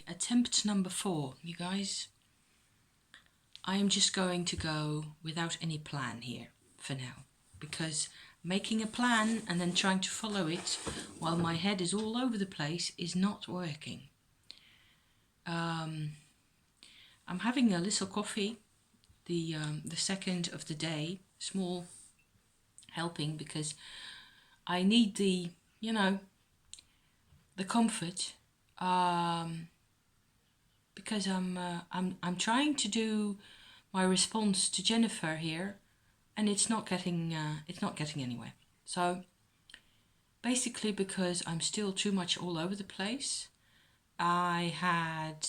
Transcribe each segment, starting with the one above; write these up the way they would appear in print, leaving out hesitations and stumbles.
attempt number 4, you guys. I am just going to go without any plan here for now, because making a plan and then trying to follow it while my head is all over the place is not working. I'm having a little coffee, the second of the day, small helping, because I need the, the comfort, because I'm trying to do my response to Jennifer here, and it's not getting anywhere. So basically, because I'm still too much all over the place, I had,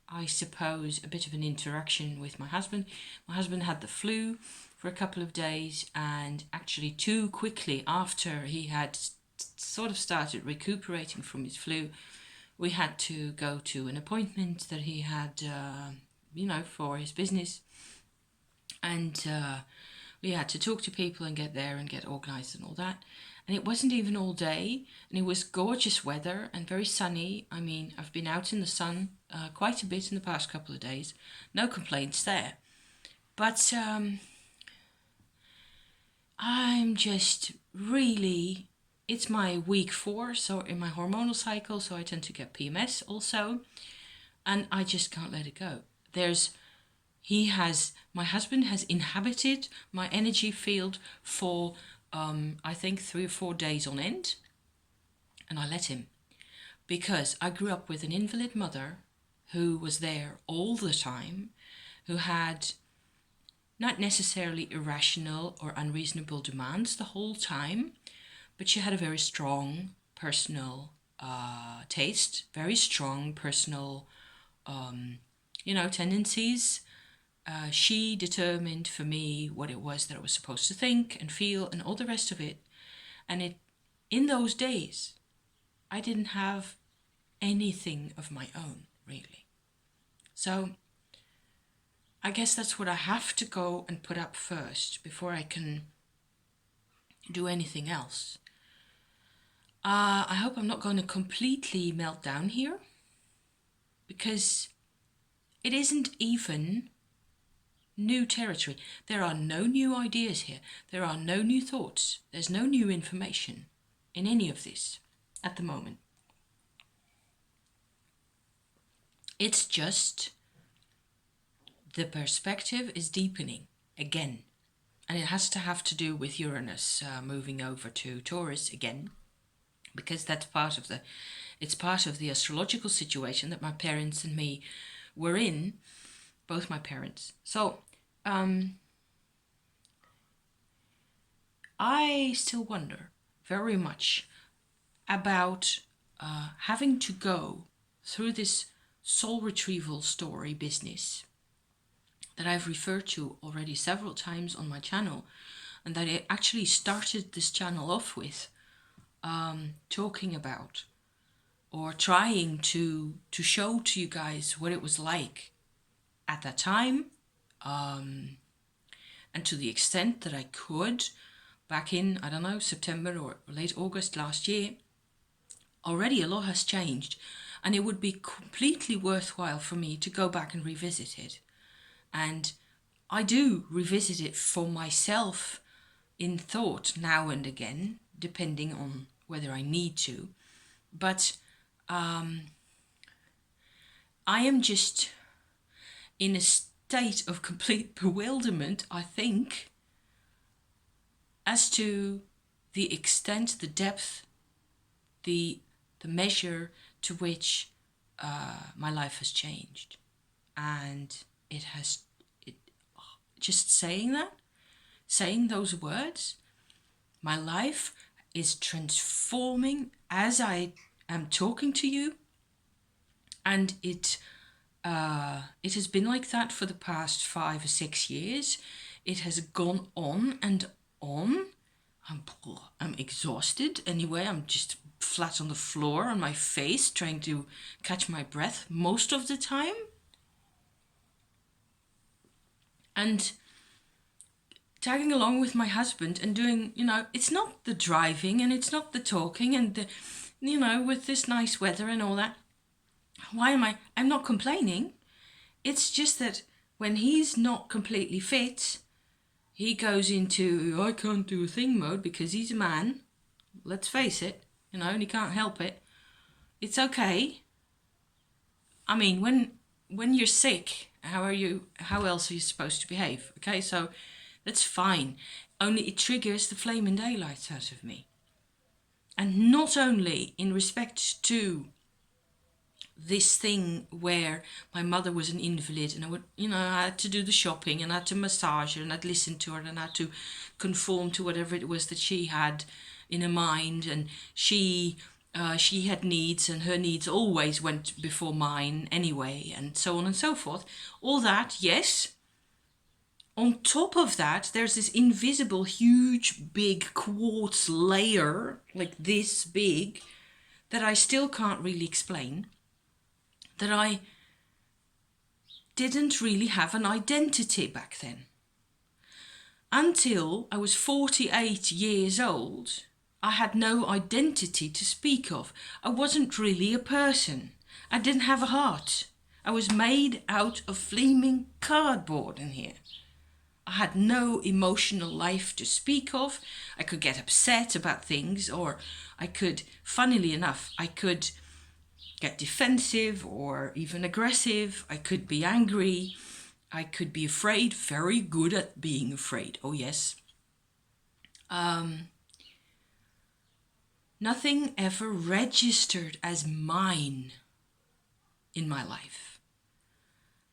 I suppose, a bit of an interaction with my husband. My husband had the flu for a couple of days, and actually too quickly after he had sort of started recuperating from his flu, we had to go to an appointment that he had, for his business. And we had to talk to people and get there and get organised and all that. And it wasn't even all day, and it was gorgeous weather and very sunny. I mean, I've been out in the sun quite a bit in the past couple of days. No complaints there. But I'm just really, it's my week 4, so in my hormonal cycle, so I tend to get PMS also, and I just can't let it go. My husband has inhabited my energy field for I think 3 or 4 days on end, and I let him, because I grew up with an invalid mother who was there all the time, who had not necessarily irrational or unreasonable demands the whole time, but she had a very strong personal taste, very strong personal, tendencies. She determined for me what it was that I was supposed to think and feel and all the rest of it. And in those days, I didn't have anything of my own, really. So I guess that's what I have to go and put up first before I can do anything else. I hope I'm not going to completely melt down here, because it isn't even new territory. There are no new ideas here. There are no new thoughts. There's no new information in any of this at the moment. It's just the perspective is deepening again. And it has to have to do with Uranus moving over to Taurus again, because that's part of the astrological situation that my parents and me were in, both my parents. So I still wonder very much about having to go through this soul retrieval story business that I've referred to already several times on my channel, and that I actually started this channel off with talking about, or trying to show to you guys what it was like at that time, and to the extent that I could, back in, I don't know, September or late August last year. Already a lot has changed, and it would be completely worthwhile for me to go back and revisit it. And I do revisit it for myself in thought now and again, depending on whether I need to. But I am just in a state of complete bewilderment, I think, as to the extent, the depth, the measure to which my life has changed. And just saying those words, my life is transforming as I am talking to you, and it has been like that for the past 5 or 6 years. It has gone on and on. I'm exhausted anyway. I'm just flat on the floor on my face, trying to catch my breath most of the time. And tagging along with my husband and doing, it's not the driving and it's not the talking and the, with this nice weather and all that. I'm not complaining. It's just that when he's not completely fit, he goes into I can't do a thing mode because he's a man. Let's face it, and he can't help it. It's okay. I mean, when you're sick, how else are you supposed to behave? Okay, so that's fine. Only it triggers the flaming daylights out of me. And not only in respect to this thing where my mother was an invalid and I had to do the shopping and I had to massage her and I'd listen to her and I had to conform to whatever it was that she had in her mind, and she had needs and her needs always went before mine anyway, and so on and so forth. All that, yes. On top of that, there's this invisible, huge, big quartz layer, like this big, that I still can't really explain, that I didn't really have an identity back then. Until I was 48 years old, I had no identity to speak of. I wasn't really a person. I didn't have a heart. I was made out of flaming cardboard in here. I had no emotional life to speak of. I could get upset about things, or funnily enough, I could get defensive or even aggressive. I could be angry. I could be afraid. Very good at being afraid. Oh, yes. Nothing ever registered as mine in my life.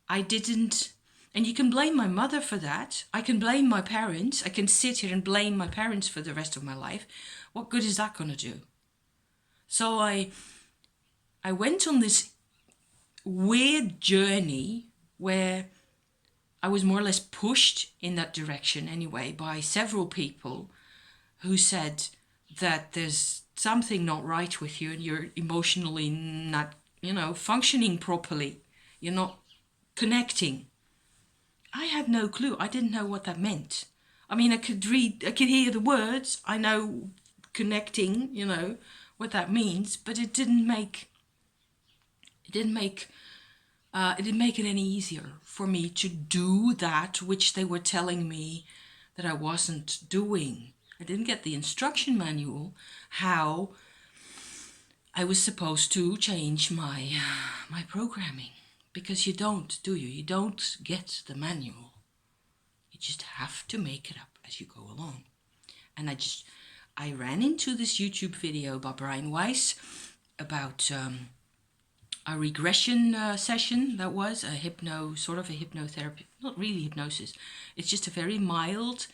I didn't, and you can blame my mother for that. I can blame my parents. I can sit here and blame my parents for the rest of my life. What good is that going to do? So I went on this weird journey where I was more or less pushed in that direction anyway by several people who said that there's something not right with you and you're emotionally not, functioning properly. You're not connecting. I had no clue. I didn't know what that meant. I mean, I could hear the words. I know connecting, what that means, but it didn't make it any easier for me to do that which they were telling me that I wasn't doing. I didn't get the instruction manual how I was supposed to change my programming, because you don't, do you? You don't get the manual. You just have to make it up as you go along. And I ran into this YouTube video by Brian Weiss about a regression session that was a hypnotherapy, not really hypnosis. It's just a very mild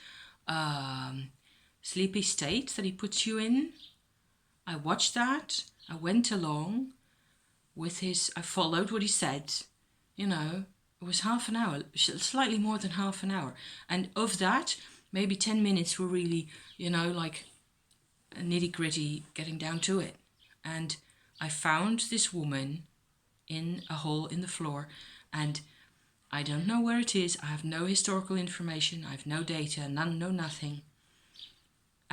sleepy state that he puts you in. I watched that. I went along with I followed what he said. It was half an hour, slightly more than half an hour. And of that, maybe 10 minutes were really, like nitty gritty, getting down to it. And I found this woman in a hole in the floor, and I don't know where it is. I have no historical information. I have no data, nothing.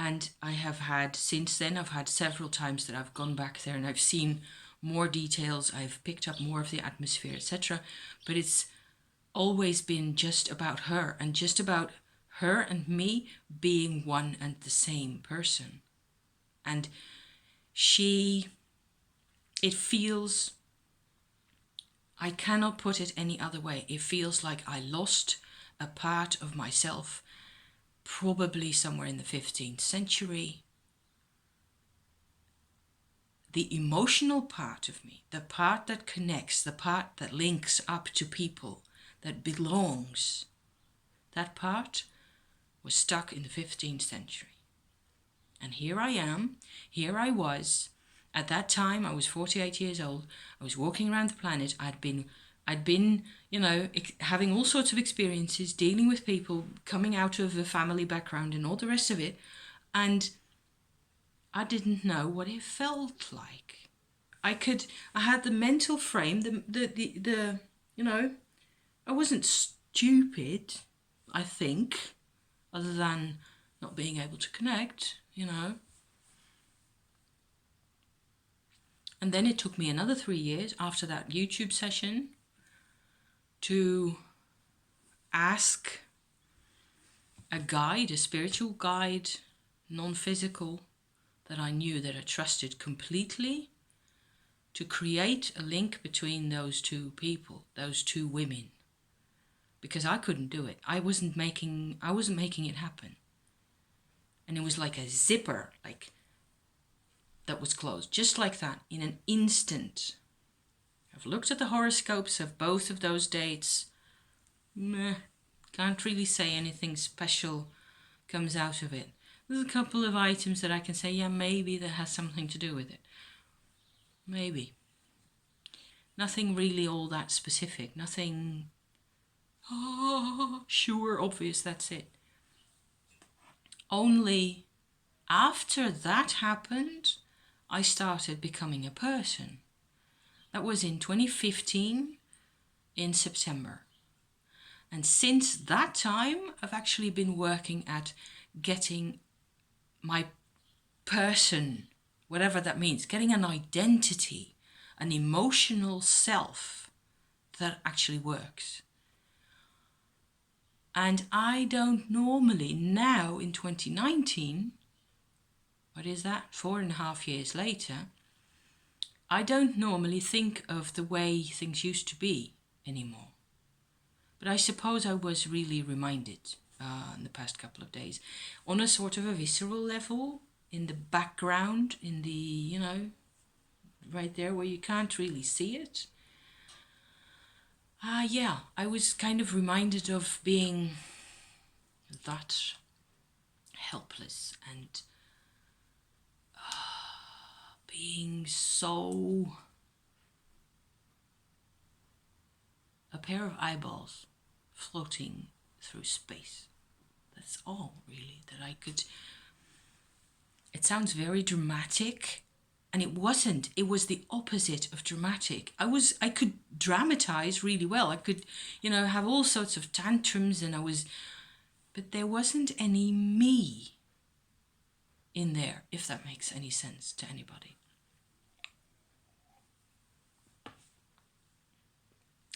And I have had, since then, I've had several times that I've gone back there and I've seen more details. I've picked up more of the atmosphere, etc. But it's always been just about her, and just about her and me being one and the same person. And it feels, I cannot put it any other way. It feels like I lost a part of myself, probably somewhere in the 15th century. The emotional part of me, the part that connects, the part that links up to people, that belongs, that part was stuck in the 15th century. And here I was. At that time, I was 48 years old. I was walking around the planet. I'd been, having all sorts of experiences, dealing with people, coming out of a family background and all the rest of it. And I didn't know what it felt like. I had the mental frame, I wasn't stupid, I think, other than not being able to connect, And then it took me another 3 years after that YouTube session to ask a guide, a spiritual guide, non-physical, that I knew, that I trusted completely, to create a link between those two people, those two women. Because I couldn't do it. I wasn't making it happen. And it was like a zipper, like that was closed, just like that, in an instant. I've looked at the horoscopes of both of those dates. Meh, can't really say anything special comes out of it. There's a couple of items that I can say, yeah, maybe that has something to do with it. Maybe. Nothing really all that specific. Nothing, sure, obvious, that's it. Only after that happened, I started becoming a person. That was in 2015, in September. And since that time, I've actually been working at getting my person, whatever that means, getting an identity, an emotional self that actually works. And I don't normally, now in 2019, what is that, 4.5 years later, I don't normally think of the way things used to be anymore. But I suppose I was really reminded in the past couple of days, on a sort of a visceral level, in the background, in the, right there where you can't really see it. Yeah, I was kind of reminded of being that helpless and being so a pair of eyeballs floating through space. That's all really that I could. It sounds very dramatic, and it wasn't. It was the opposite of dramatic. I could dramatize really well. I could, have all sorts of tantrums, but there wasn't any me in there, if that makes any sense to anybody.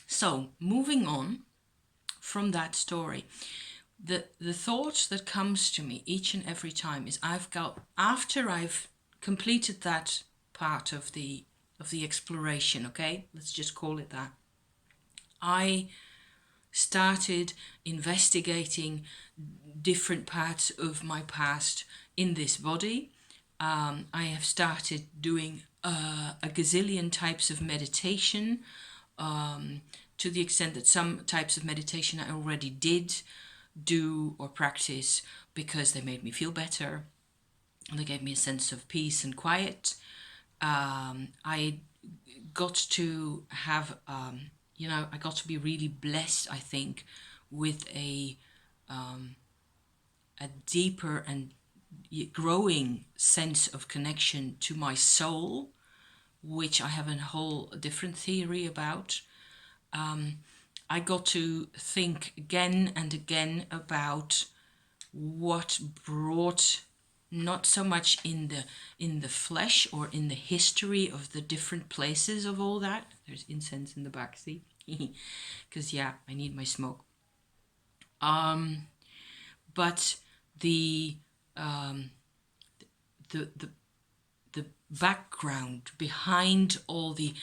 So, moving on from that story, the thought that comes to me each and every time is, after I've completed that part of the exploration, okay, let's just call it that, I started investigating different parts of my past in this body. I have started doing a gazillion types of meditation, to the extent that some types of meditation I already did do or practice because they made me feel better. They gave me a sense of peace and quiet. I got to have, I got to be really blessed, I think, with a deeper and growing sense of connection to my soul, which I have a whole different theory about. I got to think again and again about what brought, not so much in the flesh or in the history of the different places of all that. There's incense in the back, see? Because I need my smoke. But the background behind all the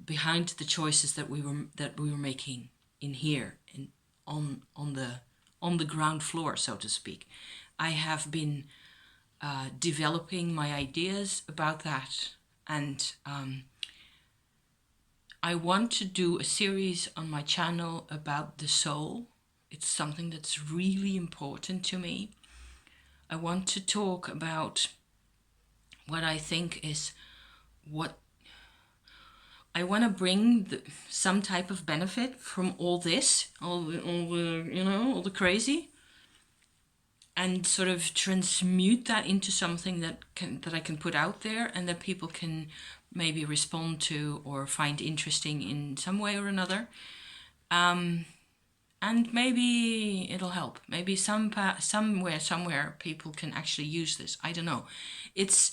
behind the choices that we were making in here, on the ground floor, so to speak. I have been developing my ideas about that, and I want to do a series on my channel about the soul. It's something that's really important to me. I want to talk about what I think is what I want to bring some type of benefit from all this, all the crazy, and sort of transmute that into something that I can put out there and that people can maybe respond to or find interesting in some way or another. And maybe it'll help. Maybe somewhere people can actually use this. I don't know. It's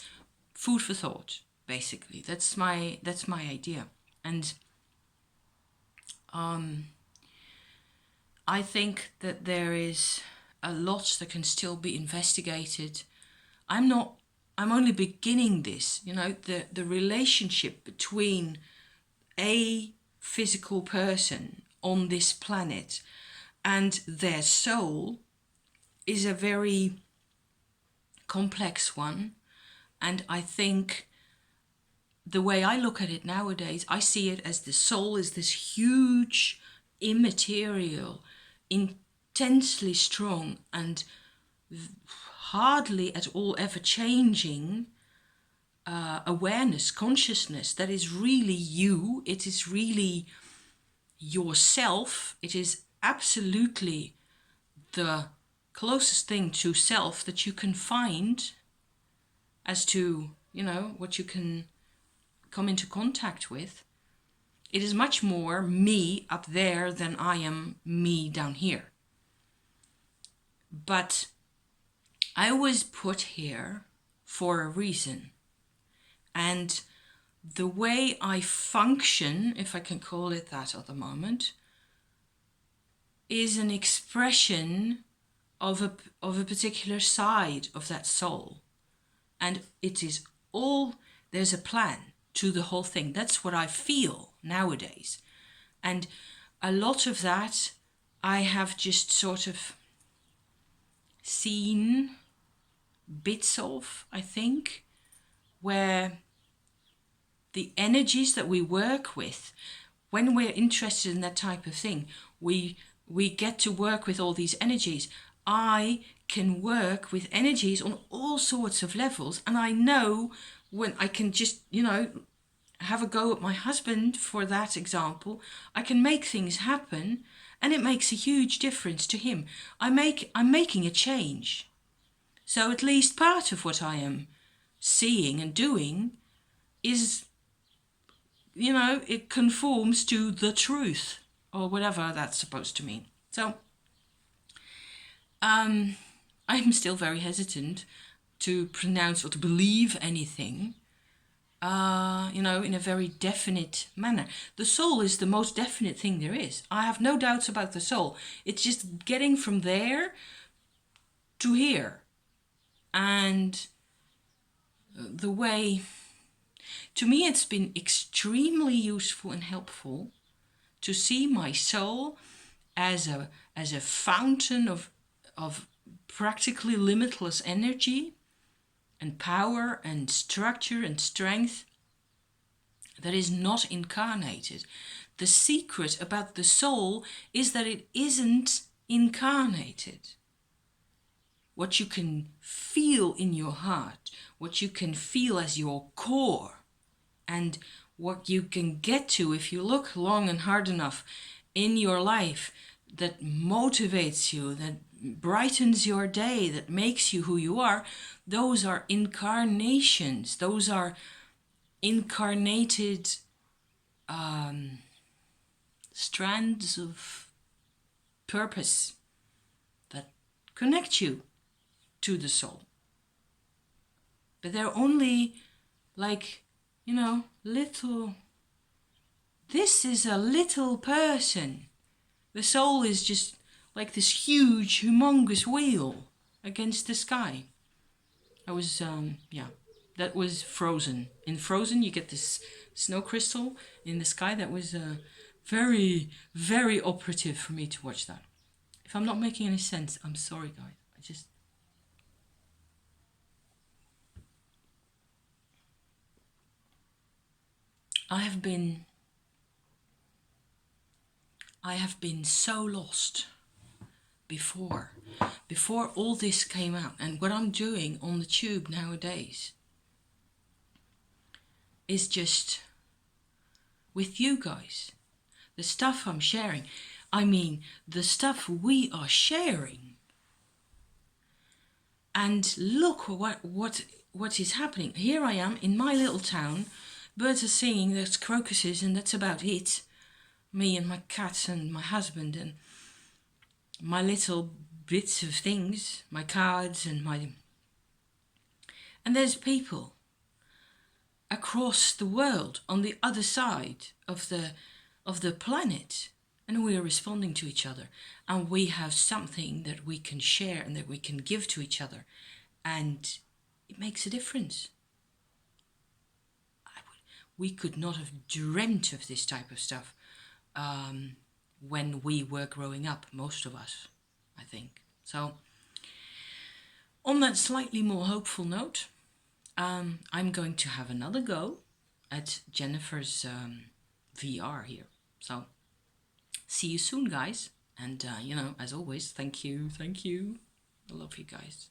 food for thought. basically. That's my idea. And I think that there is a lot that can still be investigated. I'm only beginning this, the relationship between a physical person on this planet and their soul is a very complex one. And I think the way I look at it nowadays, I see it as the soul is this huge, immaterial, intensely strong and hardly at all ever changing awareness, consciousness that is really you. It is really yourself. It is absolutely the closest thing to self that you can find as to, what you can come into contact with. It is much more me up there than I am me down here. But I was put here for a reason. And the way I function, if I can call it that at the moment, is an expression of a particular side of that soul. And it is all, there's a plan to the whole thing. That's what I feel nowadays. And a lot of that I have just sort of seen bits of, I think, where the energies that we work with, when we're interested in that type of thing, we get to work with all these energies. I can work with energies on all sorts of levels, and I know when I can just, have a go at my husband, for that example, I can make things happen, and it makes a huge difference to him. I'm making a change. So at least part of what I am seeing and doing is, it conforms to the truth, or whatever that's supposed to mean. So I'm still very hesitant to pronounce or to believe anything, in a very definite manner. The soul is the most definite thing there is. I have no doubts about the soul. It's just getting from there to here. And the way, to me, it's been extremely useful and helpful to see my soul as a fountain of practically limitless energy and power and structure and strength that is not incarnated. The secret about the soul is that it isn't incarnated. What you can feel in your heart, what you can feel as your core, and what you can get to if you look long and hard enough in your life, that motivates you, that brightens your day, that makes you who you are, those are incarnations. Those are incarnated strands of purpose that connect you to the soul. But they're only little. This is a little person. The soul is just like this huge, humongous wheel against the sky. That was Frozen. In Frozen, you get this snow crystal in the sky. That was very, very operative for me to watch that. If I'm not making any sense, I'm sorry, guys. I have been so lost before all this came out. And what I'm doing on the tube nowadays is just with you guys. The stuff I'm sharing, the stuff we are sharing. And look what is happening. Here I am in my little town. Birds are singing, there's crocuses, and that's about it. Me and my cats and my husband and my little bits of things, my cards and there's people. across the world on the other side of the planet, and we are responding to each other, and we have something that we can share and that we can give to each other, and it makes a difference. We could not have dreamt of this type of stuff when we were growing up, most of us, I think. So on that slightly more hopeful note, I'm going to have another go at Jennifer's VR here. So see you soon, guys. And, as always, thank you. I love you guys.